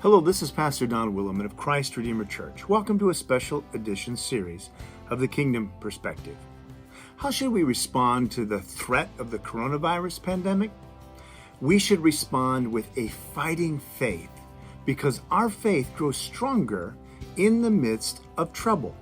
Hello, this is Pastor Don Willeman of Christ Redeemer Church. Welcome to a special edition series of the Kingdom Perspective. How should we respond to the threat of the coronavirus pandemic? We should respond with a fighting faith because our faith grows stronger in the midst of trouble.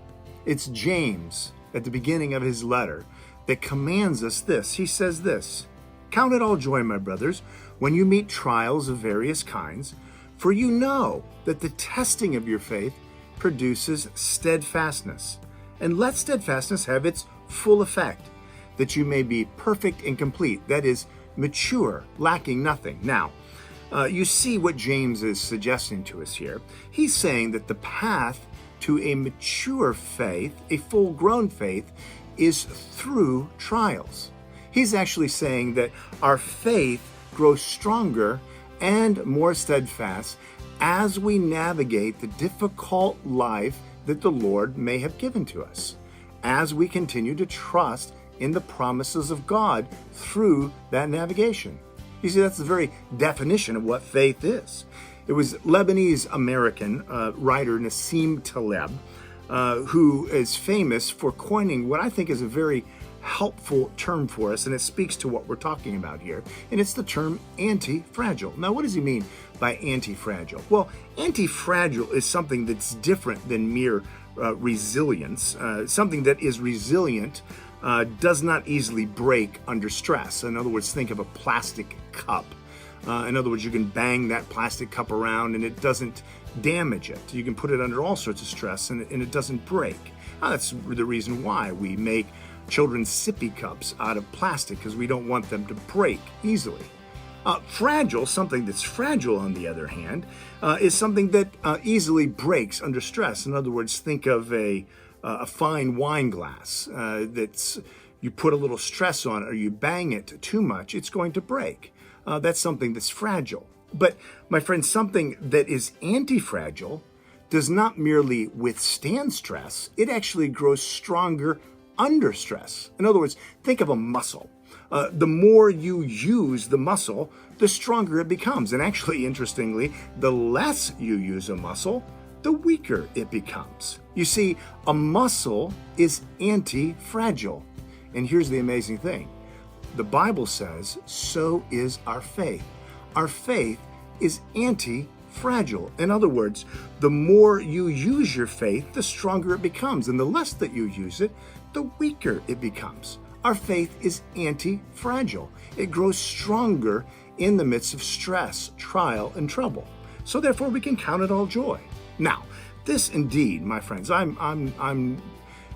It's James at the beginning of his letter that commands us this. He says this, "Count it all joy, my brothers, when you meet trials of various kinds, for you know that the testing of your faith produces steadfastness. And let steadfastness have its full effect, that you may be perfect and complete," that is, mature, lacking nothing. Now, you see what James is suggesting to us here. He's saying that the path to a mature faith, a full-grown faith, is through trials. He's actually saying that our faith grows stronger and more steadfast as we navigate the difficult life that the Lord may have given to us, as we continue to trust in the promises of God through that navigation. You see, that's the very definition of what faith is. It was Lebanese-American writer Nassim Taleb who is famous for coining what I think is a very helpful term for us, and it speaks to what we're talking about here, and it's the term anti-fragile. Now, what does he mean by anti-fragile? Well, anti-fragile is something that's different than mere resilience. Something that is resilient does not easily break under stress. In other words, think of a plastic cup. In other words, you can bang that plastic cup around and it doesn't damage it. You can put it under all sorts of stress and it doesn't break. Now, that's the reason why we make children's sippy cups out of plastic, because we don't want them to break easily. Fragile, something that's fragile on the other hand, is something that easily breaks under stress. In other words, think of a fine wine glass that's you put a little stress on it or you bang it too much, it's going to break. That's something that's fragile. But my friend, something that is anti-fragile does not merely withstand stress, it actually grows stronger under stress. In other words, think of a muscle. The more you use the muscle, the stronger it becomes. And actually, interestingly, the less you use a muscle, the weaker it becomes. You see, a muscle is anti-fragile. And here's the amazing thing. The Bible says, so is our faith. Our faith is anti-fragile. In other words, the more you use your faith, the stronger it becomes. And the less that you use it, the weaker it becomes. Our faith is anti-fragile. It grows stronger in the midst of stress, trial, and trouble. So therefore, we can count it all joy. Now, this indeed, my friends, I'm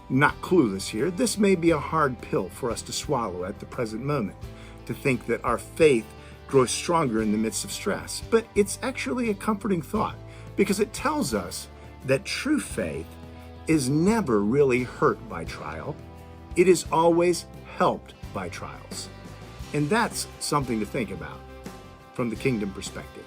not clueless here. This may be a hard pill for us to swallow at the present moment, to think that our faith grows stronger in the midst of stress. But it's actually a comforting thought, because it tells us that true faith is never really hurt by trial. It is always helped by trials. And that's something to think about from the kingdom perspective.